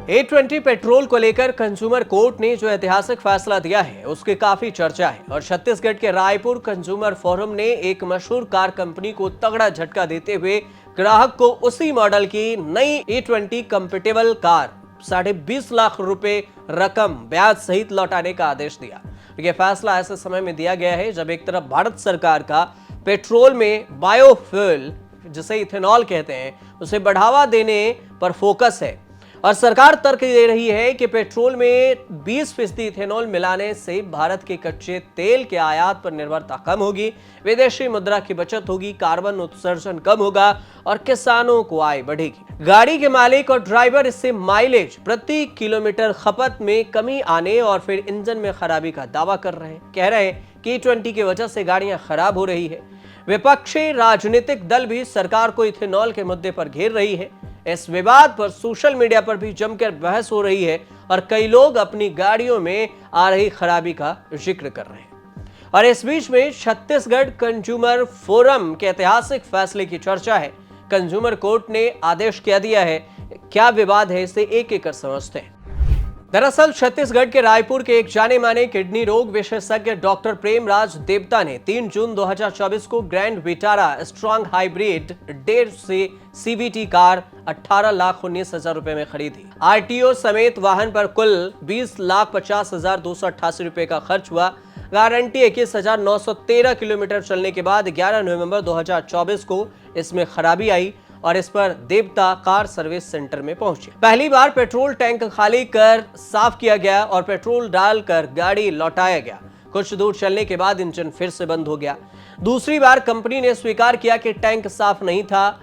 A20 petrol को लेकर consumer court ने जो ऐतिहासिक फैसला दिया है उसकी काफी चर्चा है और छत्तीसगढ़ के रायपुर कंज्यूमर फोरम ने एक मशहूर कार कंपनी को तगड़ा झटका देते हुए ग्राहक को उसी मॉडल की नई A20 कंपैटिबल कार 20.5 लाख रुपए रकम ब्याज सहित लौटाने का आदेश दिया। यह फैसला ऐसे समय में दिया गया है जब एक तरफ भारत सरकार का पेट्रोल में बायोफ्यूल जिसे इथेनॉल कहते हैं उसे बढ़ावा देने पर फोकस है और सरकार तर्क दे रही है कि पेट्रोल में 20% इथेनॉल मिलाने से भारत के कच्चे तेल के आयात पर निर्भरता कम होगी, विदेशी मुद्रा की बचत होगी, कार्बन उत्सर्जन कम होगा और किसानों को आय बढ़ेगी। गाड़ी के मालिक और ड्राइवर इससे माइलेज, प्रति किलोमीटर खपत में कमी आने और फिर इंजन में खराबी का दावा कर रहे हैं। कह रहे हैं कि E20 की वजह से गाड़ियां खराब हो रही है। विपक्षी राजनीतिक दल भी सरकार को इथेनॉल के मुद्दे पर घेर रही है। इस विवाद पर सोशल मीडिया पर भी जमकर बहस हो रही है और कई लोग अपनी गाड़ियों में आ रही खराबी का जिक्र कर रहे हैं। और इस बीच में छत्तीसगढ़ कंज्यूमर फोरम के ऐतिहासिक फैसले की चर्चा है। कंज्यूमर कोर्ट ने आदेश क्या दिया है, क्या विवाद है, इसे एक एक कर समझते हैं। दरअसल छत्तीसगढ़ के रायपुर के एक जाने माने किडनी रोग विशेषज्ञ डॉक्टर प्रेमराज देवता ने 3 जून 2024 को grand Vitara strong hybrid 1.5 CVT car 18,19,000 रुपए में खरीदी। RTO समेत वाहन पर कुल 20,50,288 रुपए का खर्च हुआ। गारंटी 21,913 किलोमीटर चलने के बाद 11 नवंबर 2024 को इसमें खराबी आई और इस पर देवता कार सर्विस सेंटर में पहुंचे। पहली बार पेट्रोल टैंक खाली कर साफ किया गया और पेट्रोल डालकर गाड़ी लौटाया गया। कुछ दूर चलने के बाद इंजन फिर से बंद हो गया। दूसरी बार कंपनी ने स्वीकार किया कि टैंक साफ नहीं था,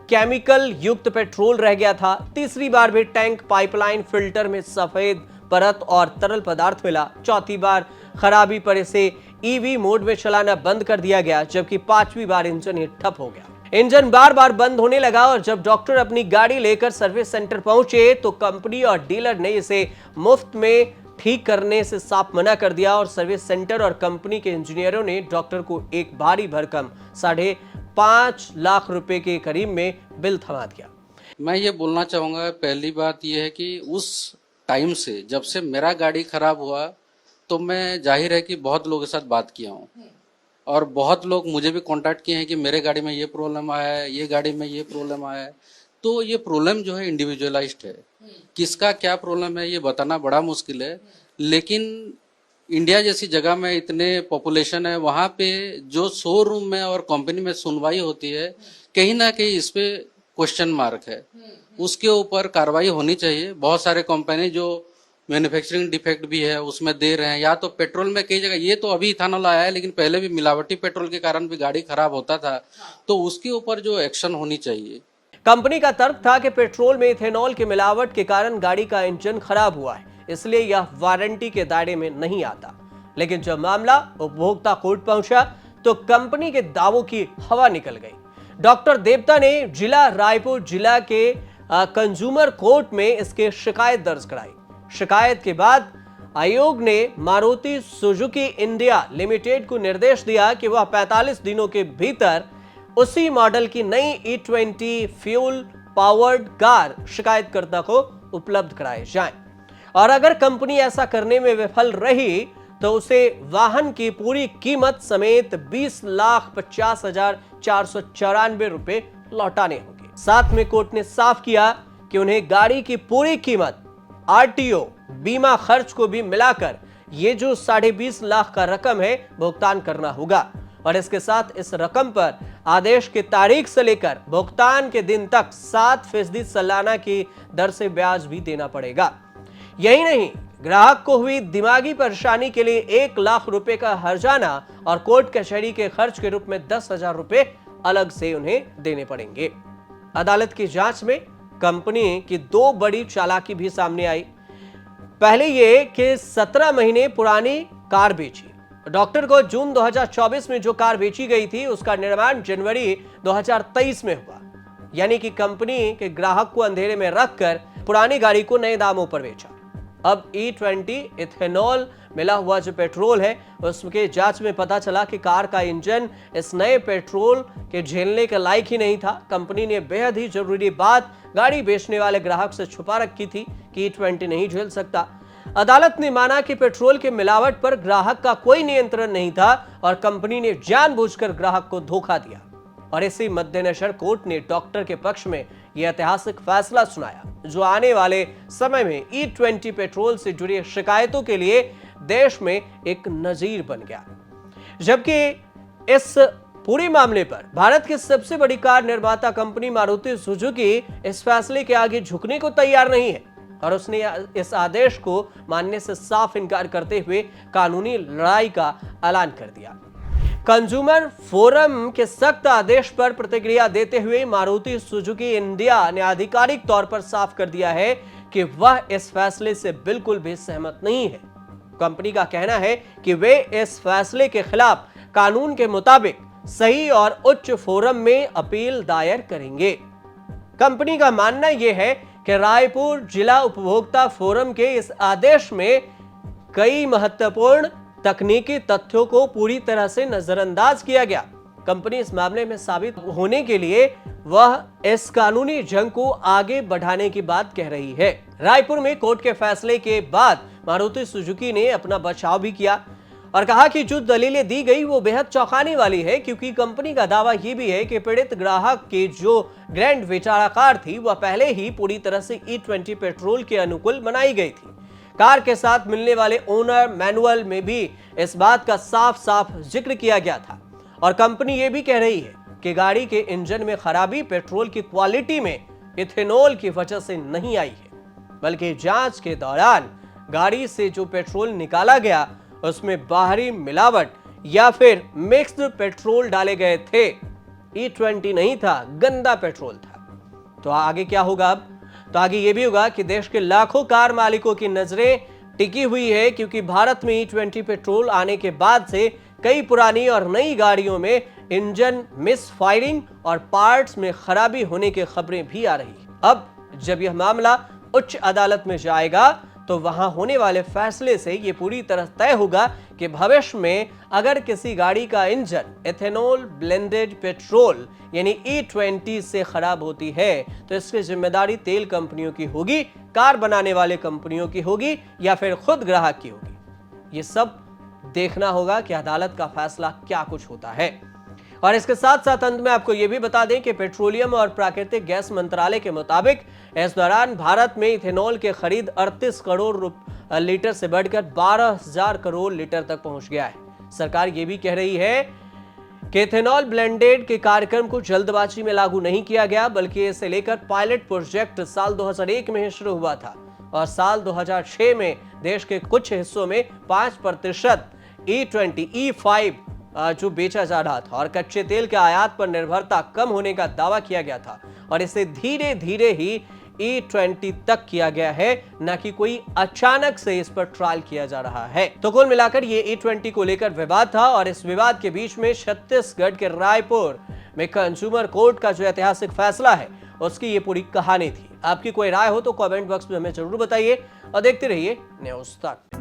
केमिकल युक्त पेट्रोल रह गया था। तीसरी बार भी टैंक पाइपलाइन फिल्टर में सफेद परत और तरल पदार्थ मिला। चौथी बार खराबी पर इसे EV मोड में चलाना बंद कर दिया गया, जबकि 5वीं बार इंजन ही ठप हो गया। इंजन बार बार बंद होने लगा और जब डॉक्टर अपनी गाड़ी लेकर सर्विस सेंटर पहुंचे तो कंपनी और डीलर ने इसे मुफ्त में ठीक करने से साफ मना कर दिया और सर्विस सेंटर और कंपनी के इंजीनियरों ने डॉक्टर को एक भारी भरकम 5.5 लाख रुपए के करीब में बिल थमा दिया। मैं ये बोलना चाहूँगा, पहली बात ये है कि उस टाइम से जब से मेरा गाड़ी खराब हुआ तो मैं जाहिर है कि बहुत लोगों के साथ बात किया हूँ और बहुत लोग मुझे भी कांटेक्ट किए हैं कि मेरे गाड़ी में ये प्रॉब्लम आया है, ये गाड़ी में ये प्रॉब्लम आया है। तो ये प्रॉब्लम जो है इंडिविजुअलाइज्ड है, किसका क्या प्रॉब्लम है ये बताना बड़ा मुश्किल है। लेकिन इंडिया जैसी जगह में इतने पॉपुलेशन है, वहाँ पे जो शोरूम में और कंपनी में सुनवाई होती है, कहीं ना कहीं इस पे क्वेश्चन मार्क है, उसके ऊपर कार्रवाई होनी चाहिए। बहुत सारे कंपनी जो मैन्युफैक्चरिंग डिफेक्ट भी है उसमें दे रहे हैं, या तो पेट्रोल में कई जगह, ये तो अभी इथेनॉल आया है लेकिन पहले भी मिलावटी पेट्रोल के कारण भी गाड़ी खराब होता था, तो उसके ऊपर जो एक्शन होनी चाहिए। कंपनी का तर्क था कि पेट्रोल में इथेनॉल की मिलावट के कारण गाड़ी का इंजन खराब हुआ है, इसलिए यह वारंटी के दायरे में नहीं आता। लेकिन जब मामला उपभोक्ता कोर्ट पहुंचा तो कंपनी के दावों की हवा निकल गई। डॉक्टर देवता ने जिला रायपुर जिला के कंज्यूमर कोर्ट में इसकी शिकायत दर्ज कराई। शिकायत के बाद आयोग ने मारुति सुजुकी इंडिया लिमिटेड को निर्देश दिया कि वह 45 दिनों के भीतर उसी मॉडल की नई E20 फ्यूल पावर्ड कार शिकायतकर्ता को उपलब्ध कराए जाएं और अगर कंपनी ऐसा करने में विफल रही तो उसे वाहन की पूरी कीमत समेत 20,50,494 रुपए लौटाने होंगे। साथ में कोर्ट ने साफ किया कि उन्हें गाड़ी की पूरी कीमत, RTO, बीमा खर्च को भी मिलाकर ये जो 20.5 लाख का रकम है भुगतान करना होगा और इसके साथ इस रकम पर आदेश की तारीख से लेकर भुगतान के दिन तक 7% सालाना की दर से ब्याज भी देना पड़ेगा। यही नहीं, ग्राहक को हुई दिमागी परेशानी के लिए 1 लाख रुपए का हर्जाना और कोर्ट कचहरी के खर्च के रूप में 10,000 रुपए अलग से उन्हें देने पड़ेंगे। अदालत की जांच में कंपनी की 2 बड़ी चालाकी भी सामने आई। पहले ये कि 17 महीने पुरानी कार बेची। डॉक्टर को जून 2024 में जो कार बेची गई थी उसका निर्माण जनवरी 2023 में हुआ, यानी कि कंपनी के ग्राहक को अंधेरे में रखकर पुरानी गाड़ी को नए दामों पर बेचा। अब E20 इथेनॉल मिला हुआ जो पेट्रोल है उसके जांच में पता चला कि कार का इंजन इस नए पेट्रोल के झेलने के लायक ही नहीं था। कंपनी ने बेहद ही जरूरी बात गाड़ी बेचने वाले ग्राहक से छुपा रखी थी कि E20 नहीं झेल सकता। अदालत ने माना कि पेट्रोल के मिलावट पर ग्राहक का कोई नियंत्रण नहीं था और कंपनी ने जानबूझकर ग्राहक को धोखा दिया। और इसी मद्देनजर कोर्ट ने डॉक्टर के पक्ष में यह ऐतिहासिक फैसला सुनाया, जो आने वाले समय में E20 पेट्रोल से जुड़ी शिकायतों के लिए देश में एक नजीर बन गया। जबकि इस पूरे मामले पर भारत की सबसे बड़ी कार निर्माता कंपनी मारुति सुजुकी इस फैसले के आगे झुकने को तैयार नहीं है और उसने इस आदेश को मानने से साफ इनकार करते हुए कानूनी लड़ाई का ऐलान कर दिया। कंज्यूमर फोरम के सख्त आदेश पर प्रतिक्रिया देते हुए मारुति सुजुकी इंडिया ने आधिकारिक तौर पर साफ कर दिया है कि वह इस फैसले से बिल्कुल भी सहमत नहीं है। कंपनी का कहना है कि वे इस फैसले के खिलाफ कानून के मुताबिक सही और उच्च फोरम में अपील दायर करेंगे। कंपनी का मानना यह है कि रायपुर जिला उपभोक्ता फोरम के इस आदेश में कई महत्वपूर्ण तकनीकी तथ्यों को पूरी तरह से नजरअंदाज किया गया। कंपनी इस मामले में साबित होने के लिए वह इस कानूनी जंग को आगे बढ़ाने की बात कह रही है। रायपुर में कोर्ट के फैसले के बाद मारुति सुजुकी ने अपना बचाव भी किया और कहा कि जो दलीलें दी गई वो बेहद चौंकाने वाली है, क्योंकि कंपनी का दावा यह भी है कि पीड़ित ग्राहक की जो ग्रैंड विटारा कार थी वह पहले ही पूरी तरह से E20 पेट्रोल के अनुकूल बनाई गई थी। कार के साथ मिलने वाले ओनर मैनुअल में भी इस बात का साफ साफ जिक्र किया गया था और कंपनी ये भी कह रही है कि गाड़ी के इंजन में खराबी पेट्रोल की क्वालिटी में इथेनॉल की वजह से नहीं आई है, बल्कि जांच के दौरान गाड़ी से जो पेट्रोल निकाला गया उसमें बाहरी मिलावट या फिर मिक्स्ड पेट्रोल डाले गए थे। E20 नहीं था, गंदा पेट्रोल था। तो आगे क्या होगा अब? तो आगे ये भी होगा कि देश के लाखों कार मालिकों की नजरें टिकी हुई है, क्योंकि भारत में E20 पेट्रोल आने के बाद से कई पुरानी और नई गाड़ियों में इंजन मिसफायरिंग और पार्ट्स में खराबी होने की खबरें भी आ रही है। अब जब यह मामला उच्च अदालत में जाएगा तो वहां होने वाले फैसले से यह पूरी तरह तय होगा कि भविष्य में अगर किसी गाड़ी का इंजन इथेनॉल ब्लेंडेड पेट्रोल यानी E20 से खराब होती है तो इसकी जिम्मेदारी तेल कंपनियों की होगी, कार बनाने वाले कंपनियों की होगी या फिर खुद ग्राहक की होगी। ये सब देखना होगा कि अदालत का फैसला क्या कुछ होता है। और इसके साथ साथ अंत में आपको यह भी बता दें कि पेट्रोलियम और प्राकृतिक गैस मंत्रालय के मुताबिक इस दौरान भारत में इथेनॉल की खरीद 38 करोड़ लीटर से बढ़कर 12,000 करोड़ लीटर तक पहुंच गया है। सरकार यह भी कह रही है कि इथेनॉल ब्लेंडेड के कार्यक्रम को जल्दबाजी में लागू नहीं किया गया, बल्कि इसे लेकर पायलट प्रोजेक्ट साल 2001 में ही शुरू हुआ था और साल 2006 में देश के कुछ हिस्सों में 5% E20 E5 जो बेचा जा रहा था और कच्चे तेल के आयात पर निर्भरता कम होने का दावा किया गया था और इसे धीरे धीरे ही E20 तक किया गया है, न कि कोई अचानक से इस पर ट्रायल किया जा रहा है। तो कुल मिलाकर ये E20 को लेकर विवाद था और इस विवाद के बीच में छत्तीसगढ़ के रायपुर में कंज्यूमर कोर्ट का जो ऐतिहासिक फैसला है उसकी ये पूरी कहानी थी। आपकी कोई राय हो तो कमेंट बॉक्स में हमें जरूर बताइए और देखते रहिए न्यूज़ तक।